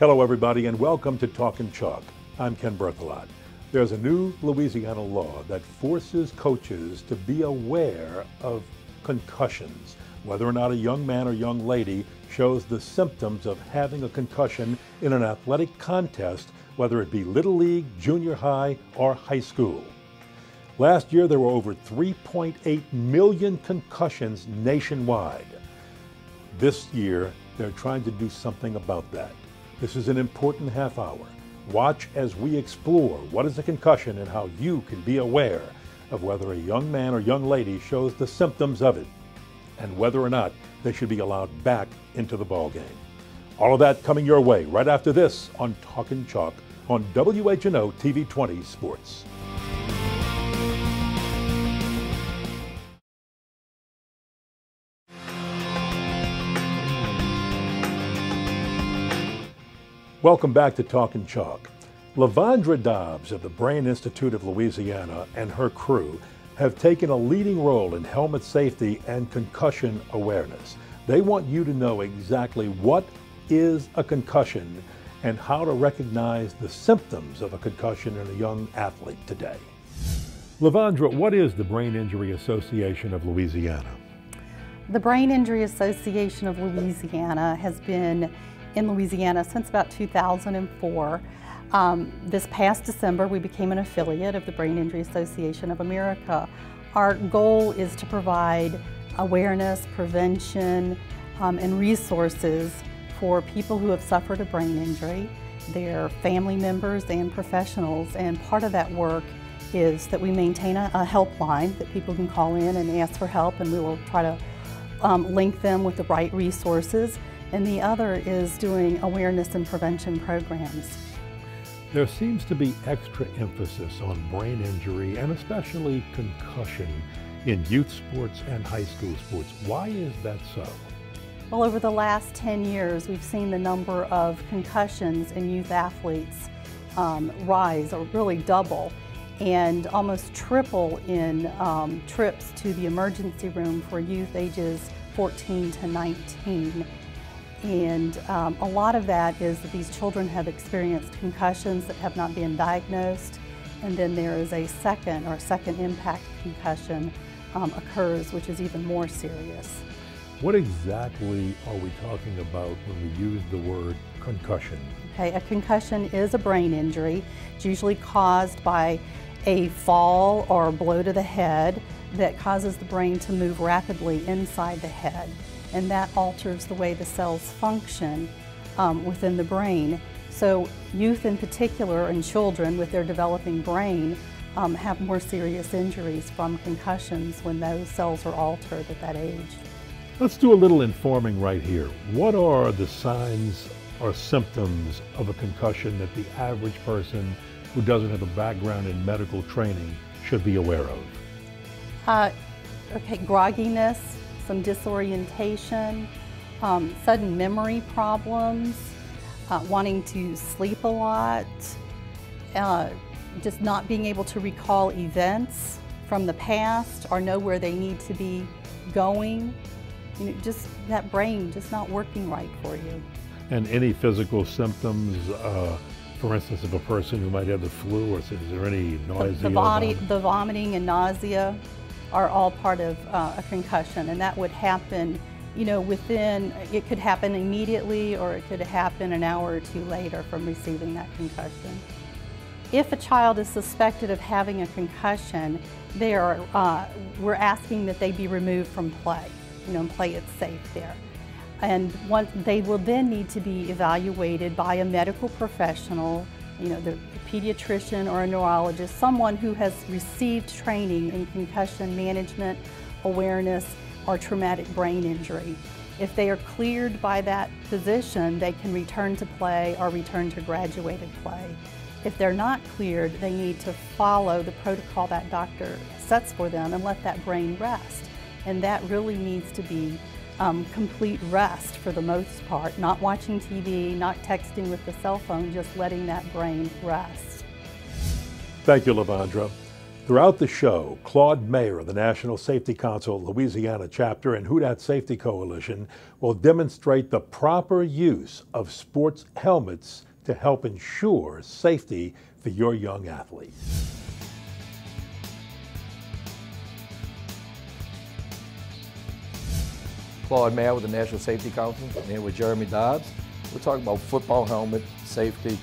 Hello everybody and welcome to Talkin Chalk. I'm Ken Berthelot. There's a new Louisiana law that forces coaches to be aware of concussions, whether or not a young man or young lady shows the symptoms of having a concussion in an athletic contest, whether it be Little League, junior high, or high school. Last year there were over 3.8 million concussions nationwide. This year they're trying to do something about that. This is an important half hour. Watch as we explore what is a concussion and how you can be aware of whether a young man or young lady shows the symptoms of it and whether or not they should be allowed back into the ball game. All of that coming your way right after this on Talkin Chalk on WHNO TV 20 Sports. Welcome back to Talkin Chalk. Lavondra Dobbs of the Brain Institute of Louisiana and her crew have taken a leading role in helmet safety and concussion awareness. They want you to know exactly what is a concussion and how to recognize the symptoms of a concussion in a young athlete today. Lavondra, what is the Brain Injury Association of Louisiana? The Brain Injury Association of Louisiana has been in Louisiana since about 2004. This past December, we became an affiliate of the Brain Injury Association of America. Our goal is to provide awareness, prevention, and resources for people who have suffered a brain injury, their family members and professionals. And part of that work is that we maintain a helpline that people can call in and ask for help, and we will try to link them with the right resources. And the other is doing awareness and prevention programs. There seems to be extra emphasis on brain injury and especially concussion in youth sports and high school sports. Why is that so? Well, over the last 10 years, we've seen the number of concussions in youth athletes rise, or really double, and almost triple in trips to the emergency room for youth ages 14 to 19. And a lot of that is that these children have experienced concussions that have not been diagnosed, and then there is a second impact concussion occurs, which is even more serious. What exactly are we talking about when we use the word concussion? Okay, a concussion is a brain injury. It's usually caused by a fall or a blow to the head that causes the brain to move rapidly inside the head, and that alters the way the cells function within the brain. So youth in particular, and children with their developing brain, have more serious injuries from concussions when those cells are altered at that age. Let's do a little informing right here. What are the signs or symptoms of a concussion that the average person who doesn't have a background in medical training should be aware of? Okay, grogginess, some disorientation, sudden memory problems, wanting to sleep a lot, just not being able to recall events from the past or know where they need to be going. You know, just that brain just not working right for you. And any physical symptoms, for instance, of a person who might have the flu, or is there any nausea? The vomiting and nausea are all part of a concussion, and that would happen, you know, it could happen immediately, or it could happen an hour or two later from receiving that concussion. If a child is suspected of having a concussion, we're asking that they be removed from play, you know, and play it safe there. And they will then need to be evaluated by a medical professional, you know, the pediatrician or a neurologist, someone who has received training in concussion management, awareness, or traumatic brain injury. If they are cleared by that physician, they can return to play or return to graduated play. If they're not cleared, they need to follow the protocol that doctor sets for them and let that brain rest. And that really needs to be complete rest for the most part, not watching TV, not texting with the cell phone, just letting that brain rest. Thank you, Lavondra. Throughout the show, Claude Mayer of the National Safety Council Louisiana chapter and Who Dat Safety Coalition will demonstrate the proper use of sports helmets to help ensure safety for your young athletes. Claude Mayer with the National Safety Council, and here with Jeremy Dobbs. We're talking about football helmet safety,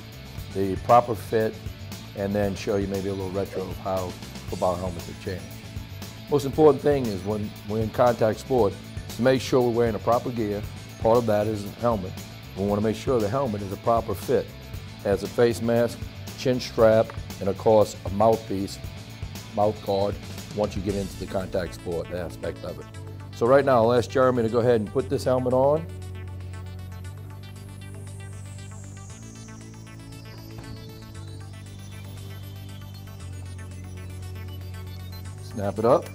the proper fit, and then show you maybe a little retro of how football helmets have changed. Most important thing is when we're in contact sport is to make sure we're wearing the proper gear. Part of that is a helmet. We want to make sure the helmet is a proper fit. It has a face mask, chin strap, and of course a mouthpiece, mouth guard, once you get into the contact sport aspect of it. So right now I'll ask Jeremy to go ahead and put this helmet on. Snap it up.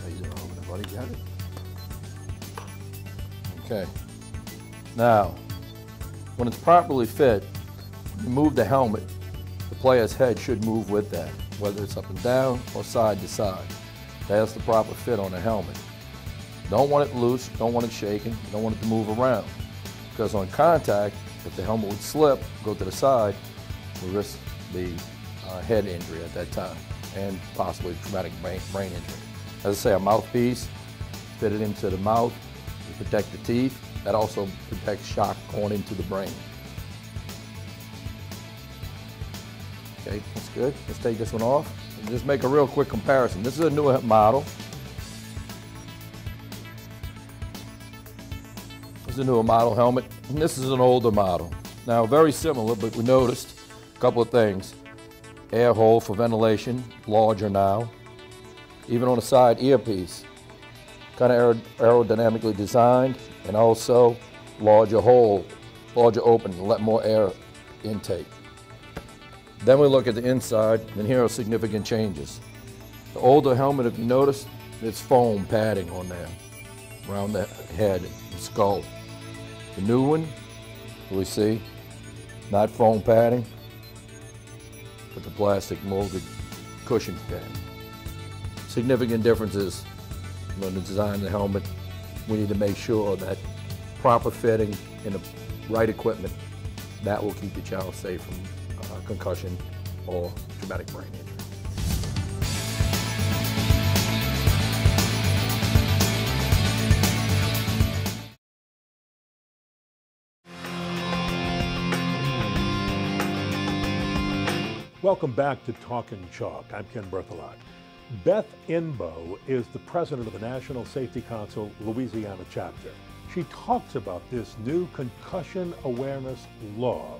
How you doing over there, buddy? Got it? Okay. Now, when it's properly fit, you move the helmet. The player's head should move with that, whether it's up and down or side to side. That's the proper fit on the helmet. Don't want it loose, don't want it shaking, don't want it to move around. Because on contact, if the helmet would slip, go to the side, we risk the head injury at that time and possibly traumatic brain injury. As I say, a mouthpiece, fit it into the mouth to protect the teeth. That also protects shock going into the brain. Okay, that's good. Let's take this one off and just make a real quick comparison. This is a newer model. This is a newer model helmet, and this is an older model. Now, very similar, but we noticed a couple of things. Air hole for ventilation, larger now. Even on the side earpiece, kind of aerodynamically designed, and also larger hole, larger opening to let more air intake. Then we look at the inside, and here are significant changes. The older helmet, if you notice, it's foam padding on there, around the head and skull. The new one, we see, not foam padding, but the plastic molded cushion padding. Significant differences in the design of the helmet. We need to make sure that proper fitting and the right equipment, that will keep the child safe from concussion or traumatic brain injury. Welcome back to Talkin Chalk. I'm Ken Berthelot. Beth Inbo is the president of the National Safety Council Louisiana chapter. She talks about this new concussion awareness law,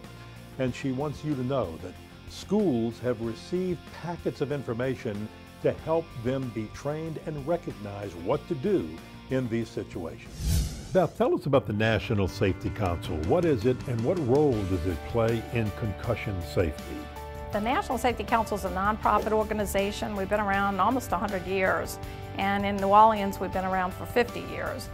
and she wants you to know that schools have received packets of information to help them be trained and recognize what to do in these situations. Beth, tell us about the National Safety Council. What is it and what role does it play in concussion safety? The National Safety Council is a nonprofit organization. We've been around almost 100 years. And in New Orleans, we've been around for 60 years.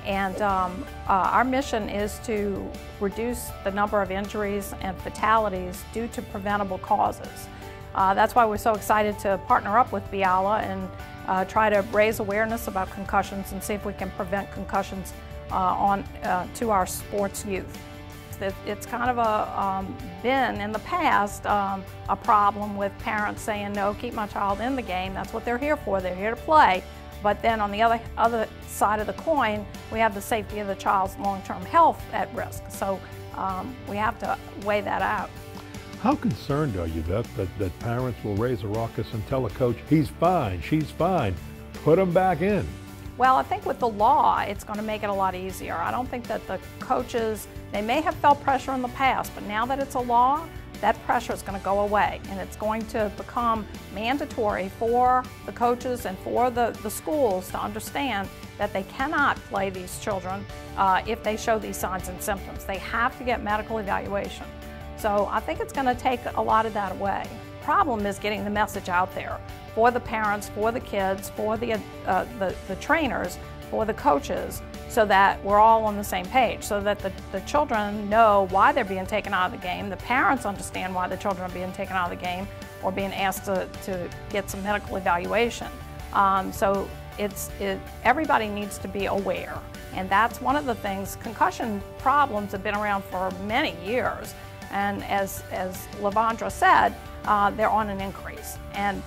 And our mission is to reduce the number of injuries and fatalities due to preventable causes. That's why we're so excited to partner up with Biala and try to raise awareness about concussions and see if we can prevent concussions to our sports youth. It's kind of been in the past a problem with parents saying, no, keep my child in the game. That's what they're here for. They're here to play. But then on the other side of the coin, we have the safety of the child's long-term health at risk. So we have to weigh that out. How concerned are you, Beth, that parents will raise a ruckus and tell a coach, he's fine, she's fine, put him back in? Well, I think with the law, it's going to make it a lot easier. I don't think that the coaches, they may have felt pressure in the past, but now that it's a law, that pressure is going to go away, and it's going to become mandatory for the coaches and for the schools to understand that they cannot play these children if they show these signs and symptoms. They have to get medical evaluation. So I think it's going to take a lot of that away. The problem is getting the message out there for the parents, for the kids, for the trainers, for the coaches, so that we're all on the same page, so that the children know why they're being taken out of the game, the parents understand why the children are being taken out of the game or being asked to get some medical evaluation. So everybody needs to be aware, and that's one of the things. Concussion problems have been around for many years, and as Lavondra said, they're on an increase, and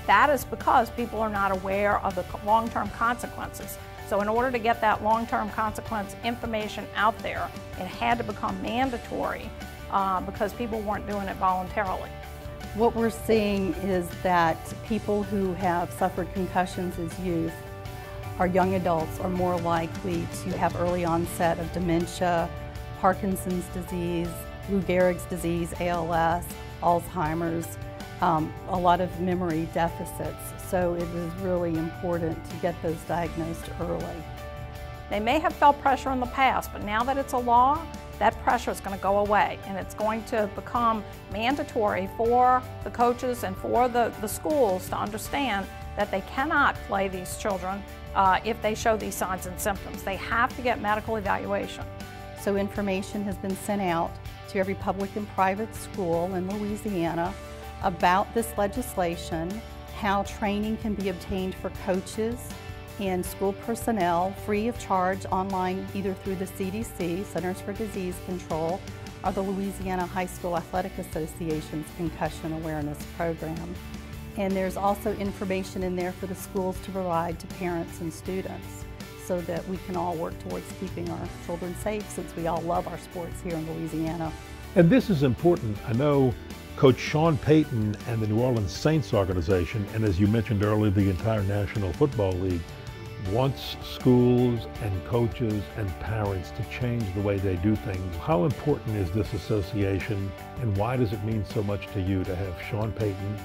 that is because people are not aware of the long-term consequences. So in order to get that long-term consequence information out there, it had to become mandatory because people weren't doing it voluntarily. What we're seeing is that people who have suffered concussions as youth or young adults are more likely to have early onset of dementia, Parkinson's disease, Lou Gehrig's disease, ALS, Alzheimer's, a lot of memory deficits. So it is really important to get those diagnosed early. They may have felt pressure in the past, but now that it's a law, that pressure is going to go away, and it's going to become mandatory for the coaches and for the schools to understand that they cannot play these children if they show these signs and symptoms. They have to get medical evaluation. So information has been sent out to every public and private school in Louisiana about this legislation, how training can be obtained for coaches and school personnel free of charge online, either through the CDC, Centers for Disease Control, or the Louisiana High School Athletic Association's Concussion Awareness Program. And there's also information in there for the schools to provide to parents and students so that we can all work towards keeping our children safe, since we all love our sports here in Louisiana. And this is important. I know Coach Sean Payton and the New Orleans Saints organization, and as you mentioned earlier, the entire National Football League, wants schools and coaches and parents to change the way they do things. How important is this association, and why does it mean so much to you to have Sean Payton,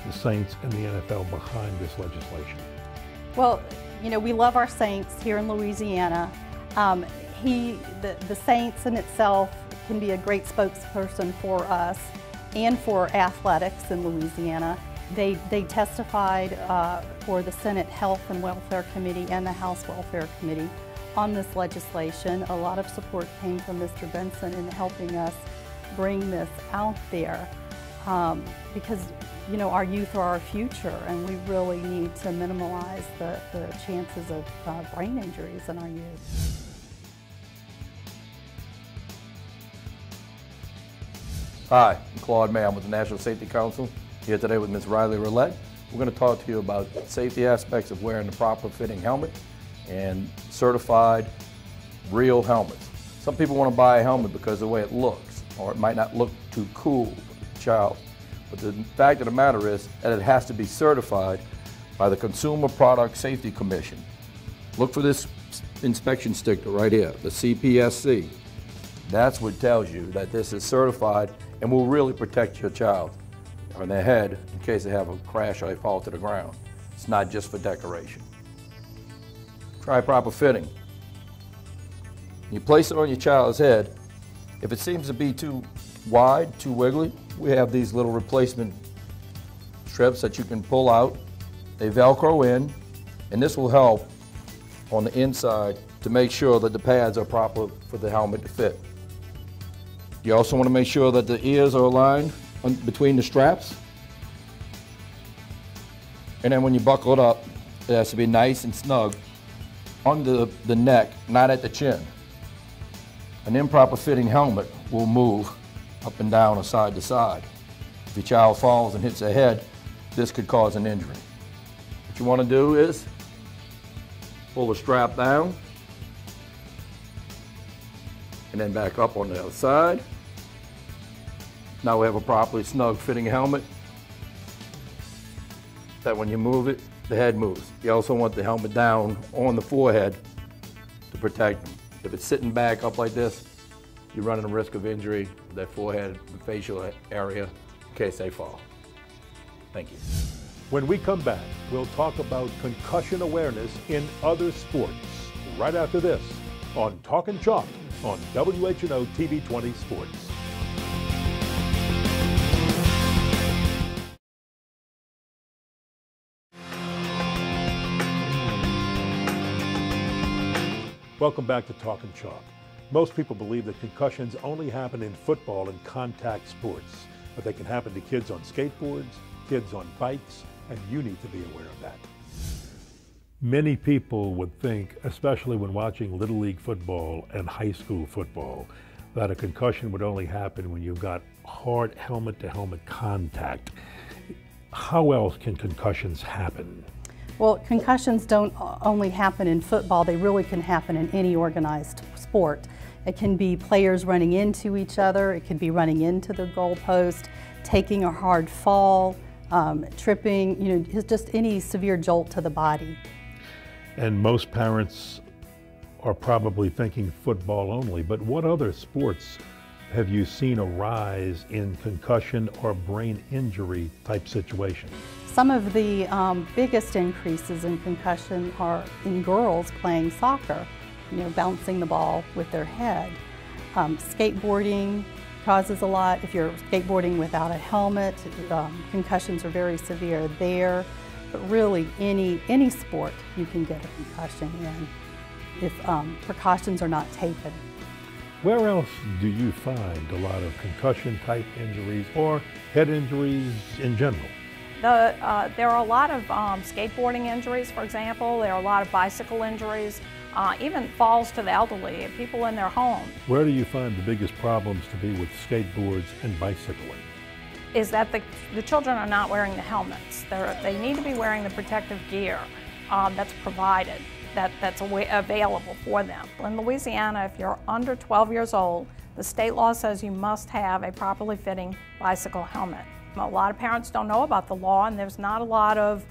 the Saints, and the NFL behind this legislation? Well, you know, we love our Saints here in Louisiana. The Saints in itself can be a great spokesperson for us and for athletics in Louisiana. They testified for the Senate Health and Welfare Committee and the House Welfare Committee on this legislation. A lot of support came from Mr. Benson in helping us bring this out there because, you know, our youth are our future, and we really need to minimize the chances of brain injuries in our youth. Hi, I'm Claude May. I'm with the National Safety Council, here today with Ms. Riley Roulette. We're going to talk to you about safety aspects of wearing the proper fitting helmet and certified real helmets. Some people want to buy a helmet because of the way it looks, or it might not look too cool for the child. But the fact of the matter is that it has to be certified by the Consumer Product Safety Commission. Look for this inspection sticker right here, the CPSC. That's what tells you that this is certified and will really protect your child or their head in case they have a crash or they fall to the ground. It's not just for decoration. Try proper fitting. You place it on your child's head. If it seems to be too wide, too wiggly, we have these little replacement strips that you can pull out. They Velcro in, and this will help on the inside to make sure that the pads are proper for the helmet to fit. You also want to make sure that the ears are aligned between the straps. And then when you buckle it up, it has to be nice and snug under the neck, not at the chin. An improper fitting helmet will move up and down or side to side. If your child falls and hits their head, this could cause an injury. What you want to do is pull the strap down and then back up on the other side. Now we have a properly snug fitting helmet that when you move it, the head moves. You also want the helmet down on the forehead to protect them. If it's sitting back up like this, you're running a risk of injury with that forehead and facial area in case they fall. Thank you. When we come back, we'll talk about concussion awareness in other sports right after this on Talkin Chalk on WHNO TV 20 Sports. Welcome back to Talkin Chalk. Most people believe that concussions only happen in football and contact sports, but they can happen to kids on skateboards, kids on bikes, and you need to be aware of that. Many people would think, especially when watching Little League football and high school football, that a concussion would only happen when you've got hard helmet-to-helmet contact. How else can concussions happen? Well, concussions don't only happen in football, they really can happen in any organized sport. It can be players running into each other, it could be running into the goalpost, taking a hard fall, tripping, just any severe jolt to the body. And most parents are probably thinking football only, but what other sports have you seen a rise in concussion or brain injury type situations? Some of the biggest increases in concussion are in girls playing soccer, bouncing the ball with their head. Skateboarding causes a lot. If you're skateboarding without a helmet, concussions are very severe there. But really, any sport you can get a concussion in if precautions are not taken. Where else do you find a lot of concussion type injuries or head injuries in general? There are a lot of skateboarding injuries, for example. There are a lot of bicycle injuries, even falls to the elderly, people in their home. Where do you find the biggest problems to be with skateboards and bicycling? Is that the children are not wearing the helmets. They need to be wearing the protective gear that's provided, that's available for them. In Louisiana, if you're under 12 years old, the state law says you must have a properly fitting bicycle helmet. A lot of parents don't know about the law, and there's not a lot of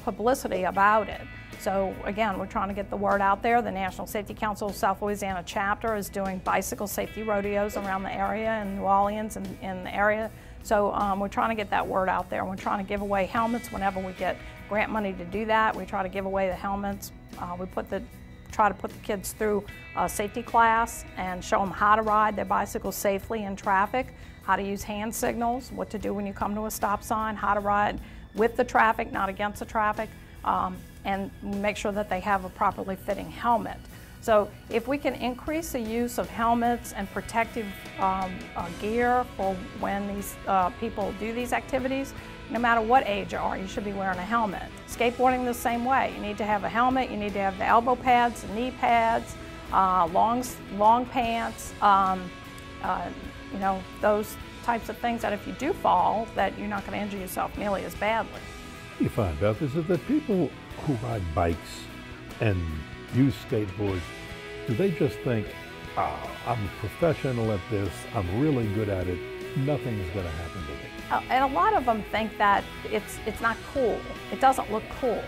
publicity about it. So again, we're trying to get the word out there. The National Safety Council of South Louisiana chapter is doing bicycle safety rodeos around the area in New Orleans and in the area. So we're trying to get that word out there. We're trying to give away helmets whenever we get grant money to do that. We try to give away the helmets. We try to put the kids through a safety class and show them how to ride their bicycles safely in traffic, how to use hand signals, what to do when you come to a stop sign, how to ride with the traffic, not against the traffic, and make sure that they have a properly fitting helmet. So if we can increase the use of helmets and protective gear for when these people do these activities, no matter what age you are, you should be wearing a helmet. Skateboarding the same way. You need to have a helmet, you need to have the elbow pads, the knee pads, long pants, those types of things that if you do fall, that you're not going to injure yourself nearly as badly. What you find, Beth, is that people who ride bikes and use skateboards, do they just think, I'm a professional at this, I'm really good at it, nothing is going to happen to me? And a lot of them think that it's not cool. It doesn't look cool.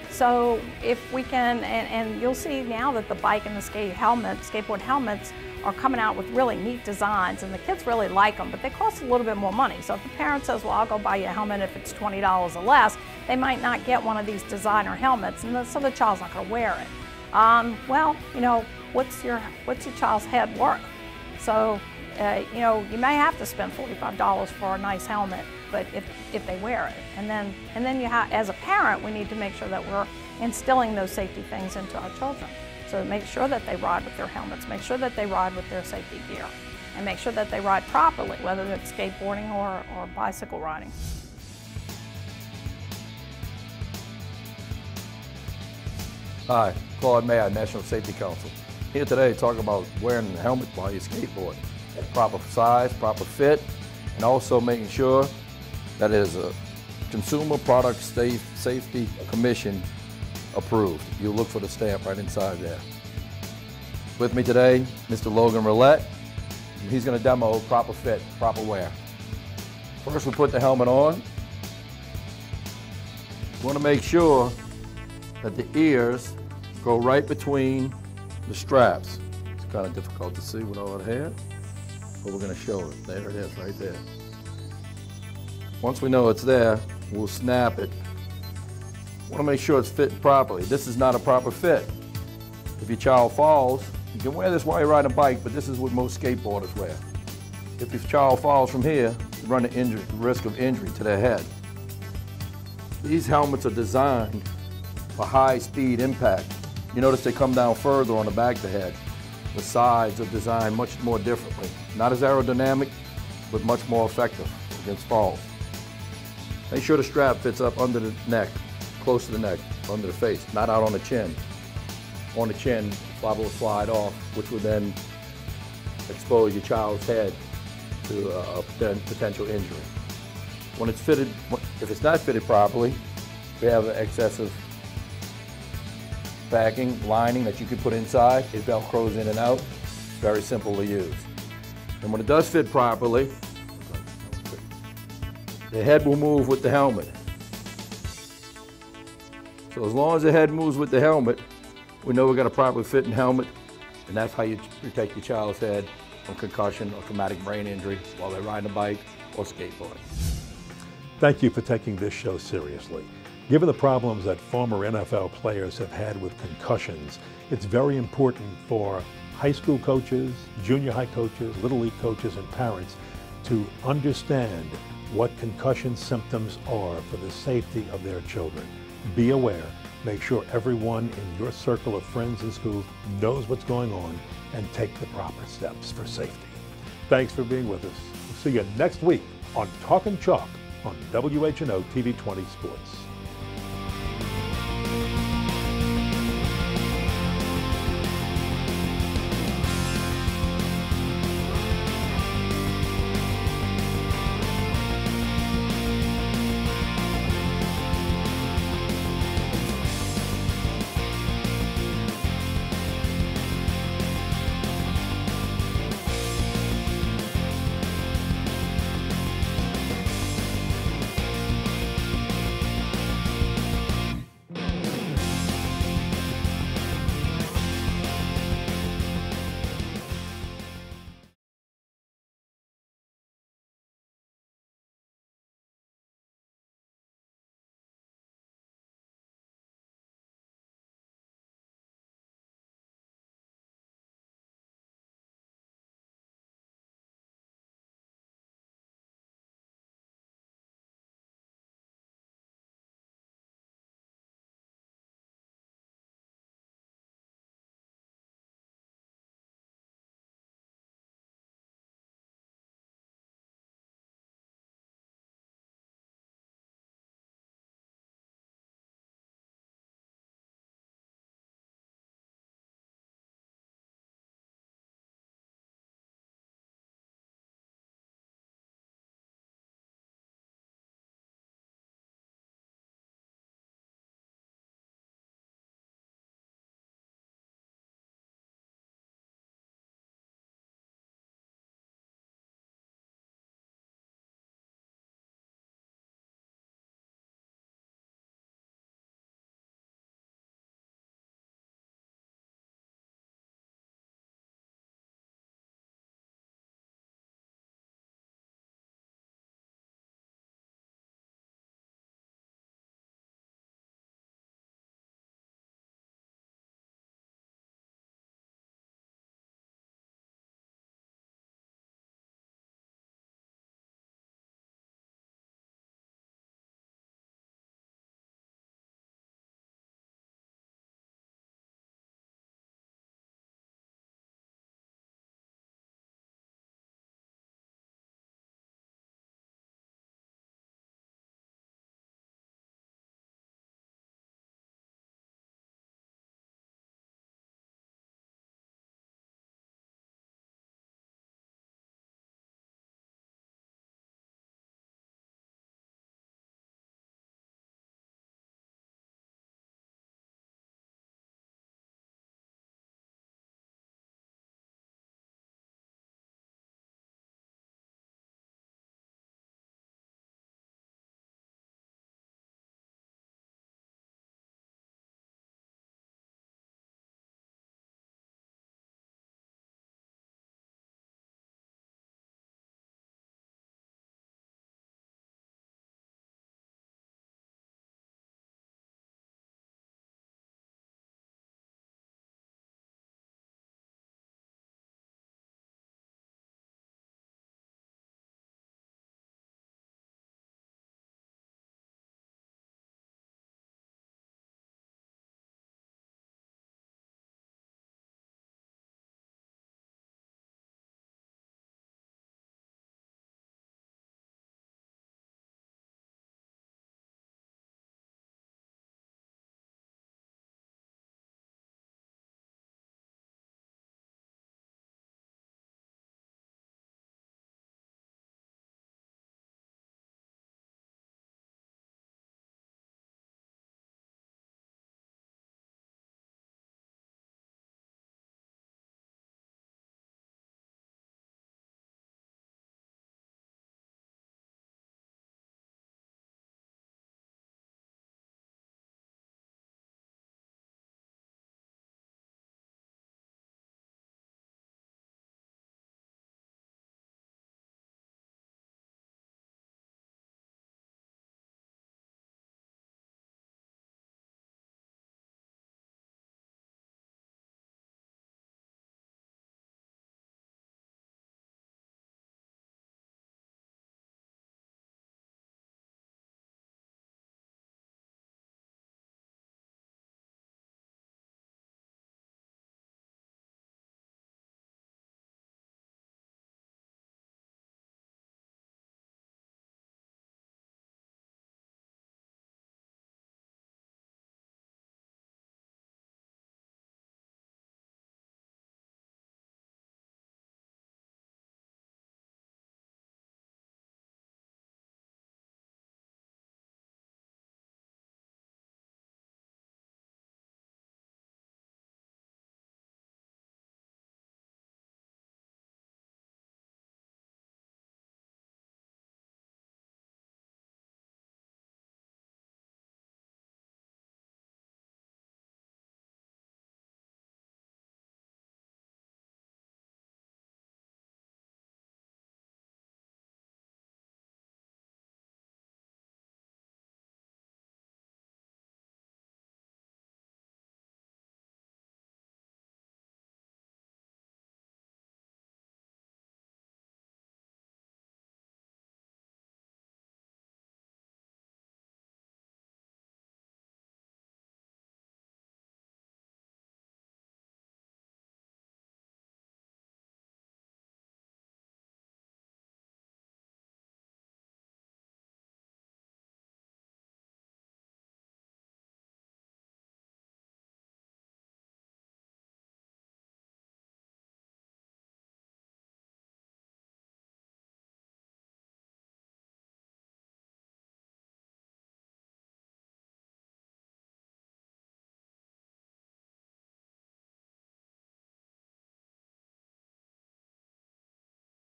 So if we can, and you'll see now that the bike and the skateboard helmets are coming out with really neat designs, and the kids really like them, but they cost a little bit more money. So if the parent says, well, I'll go buy you a helmet if it's $20 or less, they might not get one of these designer helmets, and so the child's not going to wear it. Well, what's your child's head worth? So, you may have to spend $45 for a nice helmet, but if they wear it, and then you have, as a parent, we need to make sure that we're instilling those safety things into our children. So make sure that they ride with their helmets, make sure that they ride with their safety gear, and make sure that they ride properly, whether it's skateboarding or bicycle riding. Hi, Claude Mayer, National Safety Council. Here today to talk about wearing a helmet while you skateboard. Proper size, proper fit, and also making sure that it is a Consumer Product Safety Commission approved. You look for the stamp right inside there. With me today, Mr. Logan Roulette. He's going to demo proper fit, proper wear. First, we put the helmet on. We want to make sure that the ears go right between the straps. It's kind of difficult to see with all the hair, but we're going to show it. There it is, right there. Once we know it's there, we'll snap it. Want to make sure it's fitting properly. This is not a proper fit. If your child falls, you can wear this while you're riding a bike, but this is what most skateboarders wear. If your child falls from here, you run the risk of injury to their head. These helmets are designed for high-speed impact. You notice they come down further on the back of the head. The sides are designed much more differently. Not as aerodynamic, but much more effective against falls. Make sure the strap fits up under the neck, close to the neck, under the face, not out on the chin. On the chin, flap will slide off, which would then expose your child's head to a potential injury. When it's fitted, if it's not fitted properly, we have an excessive backing, lining that you can put inside. It velcros in and out. Very simple to use. And when it does fit properly, the head will move with the helmet. So as long as the head moves with the helmet, we know we've got a properly fitting helmet, and that's how you protect your child's head from concussion or traumatic brain injury while they're riding a bike or skateboarding. Thank you for taking this show seriously. Given the problems that former NFL players have had with concussions, it's very important for high school coaches, junior high coaches, little league coaches, and parents to understand what concussion symptoms are for the safety of their children. Be aware. Make sure everyone in your circle of friends in school knows what's going on and take the proper steps for safety. Thanks for being with us. We'll see you next week on Talkin Chalk on WHNO TV 20 Sports.